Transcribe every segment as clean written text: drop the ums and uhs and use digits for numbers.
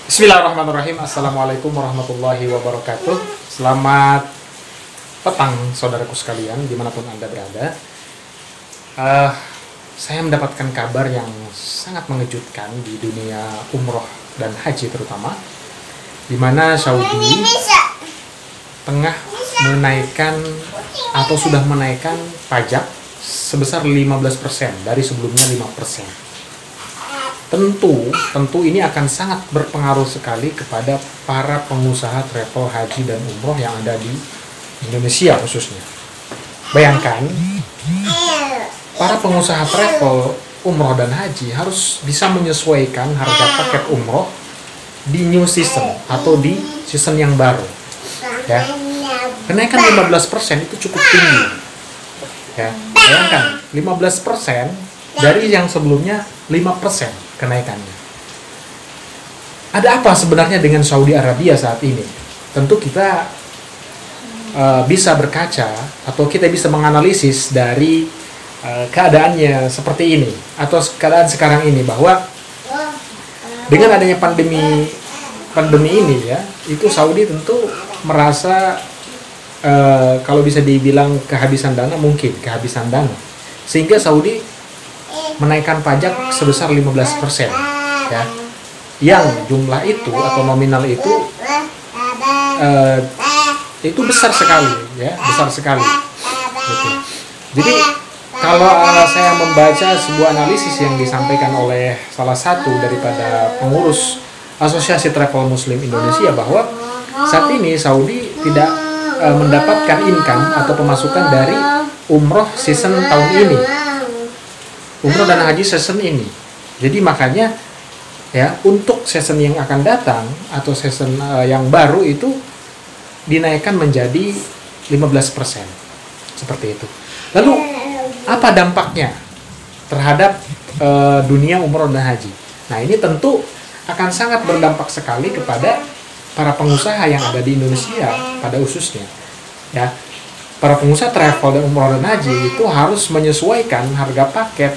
Bismillahirrahmanirrahim. Assalamualaikum warahmatullahi wabarakatuh. Selamat petang saudaraku sekalian dimanapun Anda berada. Saya mendapatkan kabar yang sangat mengejutkan di dunia umroh dan haji terutama, di mana Saudi tengah menaikkan atau sudah menaikkan pajak sebesar 15% dari sebelumnya 5%. Tentu ini akan sangat berpengaruh sekali kepada para pengusaha travel haji dan umroh yang ada di Indonesia khususnya. Bayangkan, para pengusaha travel umroh dan haji harus bisa menyesuaikan harga paket umroh di new season atau di season yang baru. Ya. Kenaikan 15% itu cukup tinggi. Ya. Bayangkan, 15% dari yang sebelumnya 5% kenaikannya. Ada apa sebenarnya dengan Saudi Arabia saat ini? Tentu kita bisa berkaca atau kita bisa menganalisis dari keadaannya seperti ini atau keadaan sekarang ini, bahwa dengan adanya pandemi ini ya, itu Saudi tentu merasa kalau bisa dibilang kehabisan dana, sehingga Saudi menaikkan pajak sebesar 15% ya. Yang jumlah itu atau nominal itu besar sekali ya, gitu. Jadi kalau saya membaca sebuah analisis yang disampaikan oleh salah satu daripada pengurus Asosiasi Travel Muslim Indonesia, bahwa saat ini Saudi tidak mendapatkan income atau pemasukan dari umroh season tahun ini, umroh dan haji season ini. Jadi makanya ya, untuk season yang akan datang atau season yang baru itu dinaikkan menjadi 15%. Seperti itu. Lalu apa dampaknya terhadap dunia umroh dan haji? Nah, ini tentu akan sangat berdampak sekali kepada para pengusaha yang ada di Indonesia pada khususnya. Ya. Para pengusaha travel dan umroh dan haji itu harus menyesuaikan harga paket.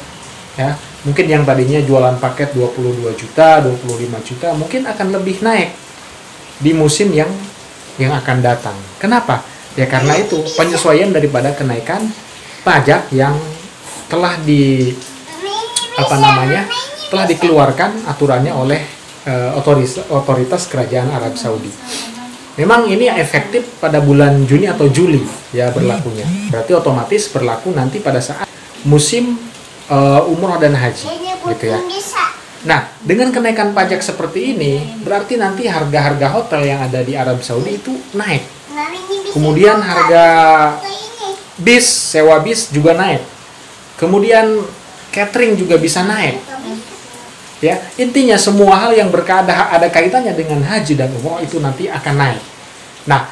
Ya, mungkin yang tadinya jualan paket 22 juta, 25 juta, mungkin akan lebih naik di musim yang akan datang. Kenapa? Ya karena itu penyesuaian daripada kenaikan pajak yang telah telah dikeluarkan aturannya oleh otoritas kerajaan Arab Saudi. Memang ini efektif pada bulan Juni atau Juli ya berlakunya. Berarti otomatis berlaku nanti pada saat musim umroh dan haji, gitu ya. Nah, dengan kenaikan pajak seperti ini, berarti nanti harga-harga hotel yang ada di Arab Saudi itu naik. Kemudian harga sewa bis juga naik. Kemudian catering juga bisa naik. Ya, intinya semua hal yang ada kaitannya dengan haji dan umroh itu nanti akan naik. Nah,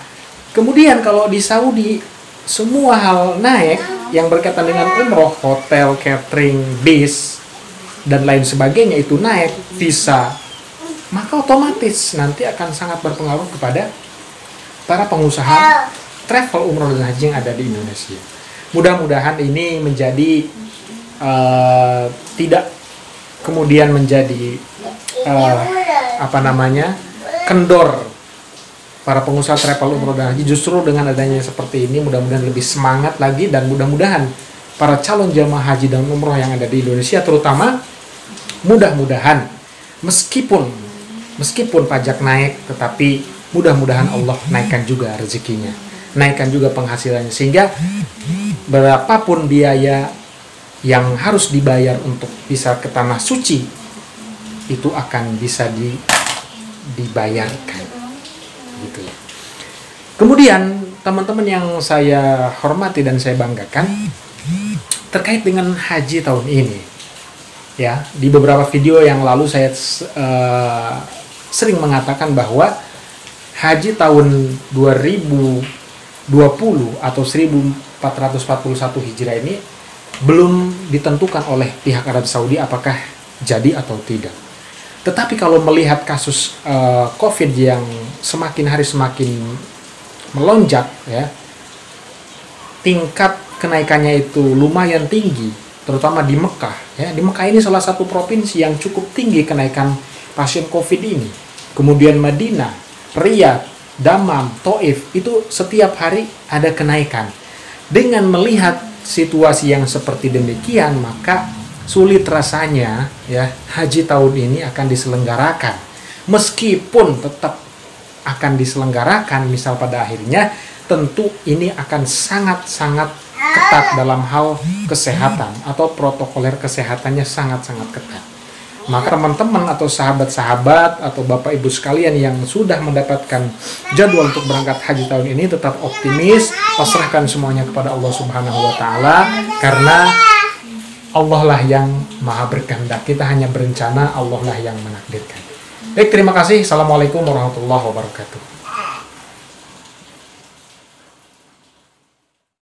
kemudian kalau di Saudi semua hal naik yang berkaitan dengan umroh, hotel, catering, bis, dan lain sebagainya itu naik, visa, maka otomatis nanti akan sangat berpengaruh kepada para pengusaha travel umroh dan haji yang ada di Indonesia. Mudah-mudahan ini menjadi tidak kemudian menjadi kendor para pengusaha travel umroh dan haji. Justru dengan adanya seperti ini, mudah-mudahan lebih semangat lagi, dan mudah-mudahan para calon jamaah haji dan umroh yang ada di Indonesia terutama, mudah-mudahan meskipun pajak naik, tetapi mudah-mudahan Allah naikkan juga rezekinya, naikkan juga penghasilannya, sehingga berapapun biaya yang harus dibayar untuk bisa ke tanah suci itu akan bisa dibayarkan. Gitu. Kemudian teman-teman yang saya hormati dan saya banggakan, terkait dengan haji tahun ini, ya di beberapa video yang lalu saya sering mengatakan bahwa haji tahun 2020 atau 1441 Hijriah ini belum ditentukan oleh pihak Arab Saudi apakah jadi atau tidak. Tetapi kalau melihat kasus COVID yang semakin hari semakin melonjak, ya, tingkat kenaikannya itu lumayan tinggi, terutama di Mekah. Ya, di Mekah ini salah satu provinsi yang cukup tinggi kenaikan pasien COVID ini. kemudian Madinah, Riyadh, Damam, Taif, itu setiap hari ada kenaikan. Dengan melihat situasi yang seperti demikian, maka sulit rasanya ya haji tahun ini akan diselenggarakan. Meskipun tetap akan diselenggarakan, misal pada akhirnya, tentu ini akan sangat-sangat ketat dalam hal kesehatan atau protokoler kesehatannya sangat-sangat ketat. Maka teman-teman atau sahabat-sahabat atau Bapak Ibu sekalian yang sudah mendapatkan jadwal untuk berangkat haji tahun ini tetap optimis, pasrahkan semuanya kepada Allah Subhanahu wa taala, karena Allah lah yang maha berkehendak. Kita hanya berencana, Allah lah yang menakdirkan. Baik, terima kasih. Assalamualaikum warahmatullahi wabarakatuh.